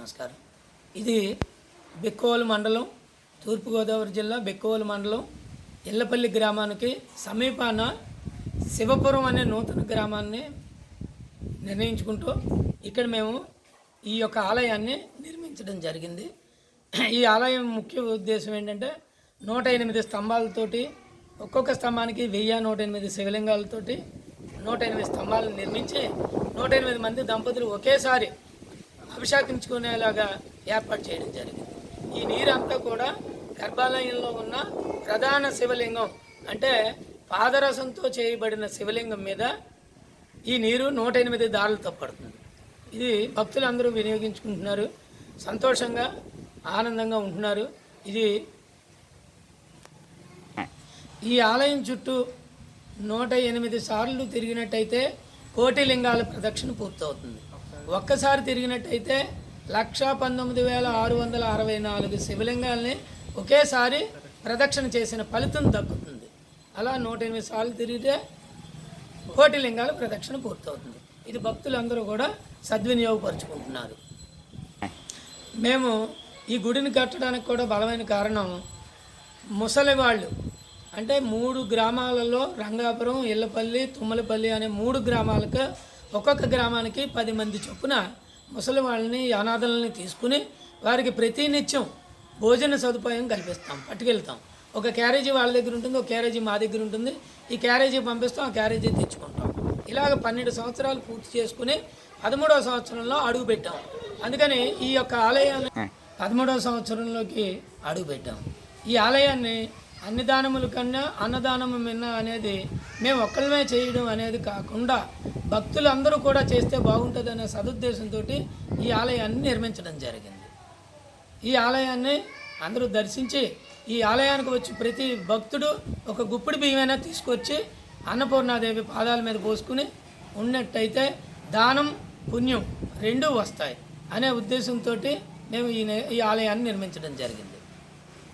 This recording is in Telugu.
నమస్కారం. ఇది బెక్కోలు మండలం, తూర్పుగోదావరి జిల్లా బెక్కోలు మండలం ఎల్లపల్లి గ్రామానికి సమీపాన శివపురం అనే నూతన గ్రామాన్ని నిర్ణయించుకుంటూ ఇక్కడ మేము ఈ యొక్క ఆలయాన్ని నిర్మించడం జరిగింది. ఈ ఆలయం ముఖ్య ఉద్దేశం ఏంటంటే 108 స్తంభాలతోటి, ఒక్కొక్క స్తంభానికి 1108 శివలింగాలతోటి 108 స్తంభాలను నిర్మించి 108 మంది దంపతులు ఒకేసారి అభిషేకించుకునేలాగా ఏర్పాటు చేయడం జరిగింది. ఈ నీరంతా కూడా గర్భాలయంలో ఉన్న ప్రధాన శివలింగం అంటే పాదరసంతో చేయబడిన శివలింగం మీద ఈ నీరు 108 దారులతో పడుతుంది. ఇది భక్తులందరూ వినియోగించుకుంటున్నారు, సంతోషంగా ఆనందంగా ఉంటున్నారు. ఈ ఆలయం చుట్టూ 108 సార్లు తిరిగినట్టయితే కోటి లింగాల ప్రదక్షిణ పూర్తవుతుంది. ఒక్కసారి తిరిగినట్టయితే 119,664 శివలింగాల్ని ఒకేసారి ప్రదక్షిణ చేసిన ఫలితం దక్కుతుంది. అలా 108 సార్లు తిరిగితే కోటి లింగాల ప్రదక్షిణ పూర్తవుతుంది. ఇది భక్తులందరూ కూడా సద్వినియోగపరుచుకుంటున్నారు. మేము ఈ గుడిని కట్టడానికి కూడా బలమైన కారణం, ముసలి వాళ్ళు అంటే 3 గ్రామాలలో రంగాపురం, ఇళ్ళపల్లి, తుమ్మలపల్లి అనే 3 గ్రామాలకు ఒక్కొక్క గ్రామానికి 10 మంది చొప్పున ముసలి వాళ్ళని, అనాథలని తీసుకుని వారికి ప్రతినిత్యం భోజన సదుపాయం కల్పిస్తాం, పట్టుకెళ్తాం. ఒక క్యారేజీ వాళ్ళ దగ్గర ఉంటుంది, ఒక క్యారేజీ మా దగ్గర ఉంటుంది. ఈ క్యారేజీ పంపిస్తాం, ఆ క్యారేజీ తెచ్చుకుంటాం. ఇలాగ 12 సంవత్సరాలు పూర్తి చేసుకుని 13వ సంవత్సరంలో అడుగు పెట్టాం. అందుకని ఈ యొక్క ఆలయాన్ని 13వ సంవత్సరంలోకి అడుగు పెట్టాం. ఈ ఆలయాన్ని అన్ని దానముల కన్నా అన్నదానము మిన్న అనేది మేము ఒక్కళ్ళమే చేయడం అనేది కాకుండా భక్తులందరూ కూడా చేస్తే బాగుంటుందనే సదుద్దేశంతో ఈ ఆలయాన్ని నిర్మించడం జరిగింది. ఈ ఆలయాన్ని అందరూ దర్శించి ఈ ఆలయానికి వచ్చి ప్రతి భక్తుడు ఒక గుప్పిడి బియ్యమైనా తీసుకొచ్చి అన్నపూర్ణాదేవి పాదాల మీద పోసుకుని ఉన్నట్టయితే దానం పుణ్యం రెండూ వస్తాయి అనే ఉద్దేశంతో మేము ఈ ఆలయాన్ని నిర్మించడం జరిగింది.